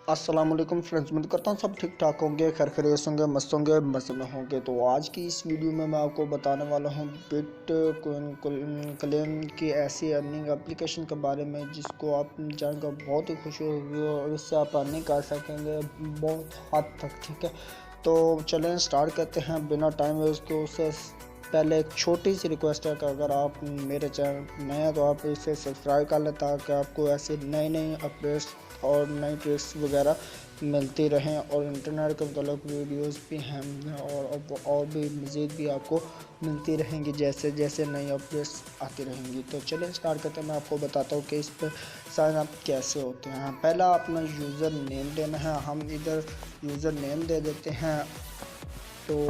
अस्सलाम वालेकुम फ्रेंड्स, उम्मीद करता हूँ सब ठीक ठाक होंगे, खैर खैरियत होंगे, मस्त होंगे, मज़े में होंगे। तो आज की इस वीडियो में मैं आपको बताने वाला हूँ बिटकॉइन क्लेम की ऐसी अर्निंग एप्लीकेशन के बारे में जिसको आप जानकर बहुत ही खुशी होगी और इससे आप अर्निंग कर सकेंगे बहुत हद तक। ठीक है, तो चलें स्टार्ट करते हैं बिना टाइम वेस्ट के। उससे पहले एक छोटी सी रिक्वेस्ट है कि अगर आप मेरे चैनल नए हैं तो आप इसे सब्सक्राइब कर लें ताकि आपको ऐसे नई नई अपडेट्स और नई ट्रिक्स वगैरह मिलती रहें और इंटरनेट के मतलब वीडियोस भी हैं और भी मज़ीद भी आपको मिलती रहेंगी जैसे जैसे नई अपडेट्स आती रहेंगी। तो चलिए स्टार्ट करते हैं। मैं आपको बताता हूँ कि इस पर साइन अप कैसे होते हैं। पहला अपना यूज़र नेम देना है। हम इधर यूज़र नेम दे देते हैं, तो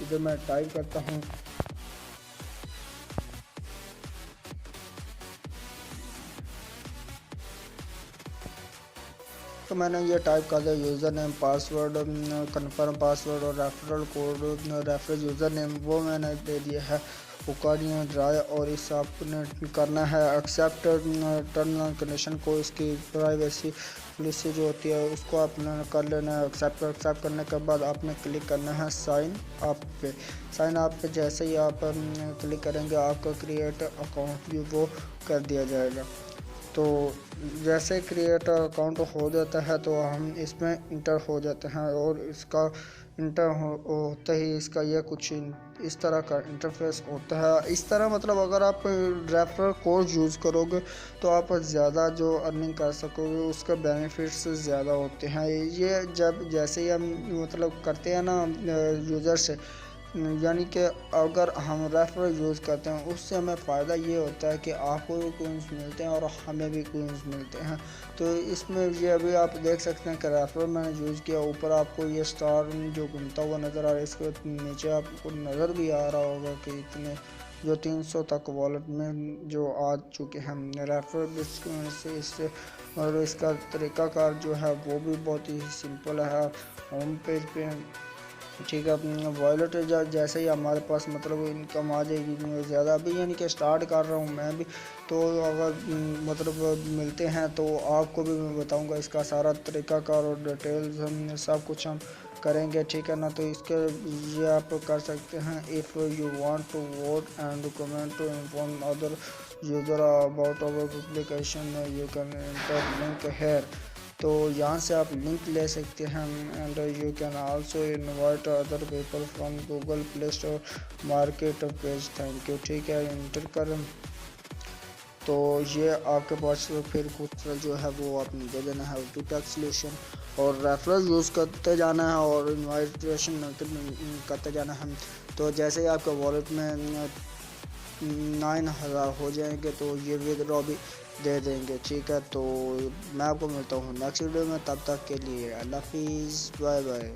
इधर मैं टाइप करता हूँ तो मैंने ये टाइप कर दिया user name, password, confirm password और referral code, referral user name वो मैंने दे दिया है। उकाड़ियाँ ड्राई और इस आपने करना है एक्सेप्ट टर्म एंड कंडीशन को, इसकी प्राइवेसी पॉलिसी जो होती है उसको आपने कर लेना है। एक्सेप्ट करने के बाद आपने क्लिक करना है साइन अप पे। साइन अप पे जैसे ही आप क्लिक करेंगे आपका क्रिएट अकाउंट भी वो कर दिया जाएगा। तो जैसे क्रिएट अकाउंट हो जाता है तो हम इसमें इंटर हो जाते हैं और इसका इंटर होते ही इसका यह कुछ इस तरह का इंटरफेस होता है। इस तरह मतलब अगर आप रेफरल कोड यूज़ करोगे तो आप ज़्यादा जो अर्निंग कर सकोगे, उसके बेनिफिट्स ज़्यादा होते हैं। ये जब जैसे ही हम मतलब करते हैं ना यूज़र से, यानी कि अगर हम रेफरल यूज़ करते हैं उससे हमें फ़ायदा ये होता है कि आपको भी कोइंस मिलते हैं और हमें भी कोइंस मिलते हैं। तो इसमें ये अभी आप देख सकते हैं कि रेफरल मैंने यूज़ किया, ऊपर आपको ये स्टार जो घूमता हुआ नज़र आ रहा है, इसके नीचे आपको नज़र भी आ रहा होगा कि इतने जो 300 तक वॉलेट में जो आ चुके हैं रेफरल से इससे। और इसका तरीक़ाकार जो है वो भी बहुत ही सिंपल है। होम पेज पे ठीक है, वॉलेट जैसे ही हमारे पास मतलब इनकम आ जाएगी ज़्यादा, अभी यानी कि स्टार्ट कर रहा हूँ मैं भी, तो अगर मतलब मिलते हैं तो आपको भी मैं बताऊँगा इसका सारा तरीक़ाकार और डिटेल्स हम सब कुछ हम करेंगे। ठीक है ना, तो इसके ये आप कर सकते हैं। If you want to vote and comment to inform other user about our publication you can enter link here. तो यहाँ से आप लिंक ले सकते हैं and you can also invite other people from Google Play Store market page. Thank you. ठीक है, inter करें तो ये आपके पास फिर कुछ जो है वो आपने दे देना है टैक्स सोल्यूशन और रेफरल यूज़ करते जाना है और इन्वाइटेशन करते जाना है। तो जैसे ही आपका वॉलेट में 9,000 हो जाएंगे तो ये विड्रॉ भी दे देंगे। ठीक है, तो मैं आपको मिलता हूँ नेक्स्ट वीडियो में, तब तक के लिए अल्लाह हाफिज़, बाय बाय।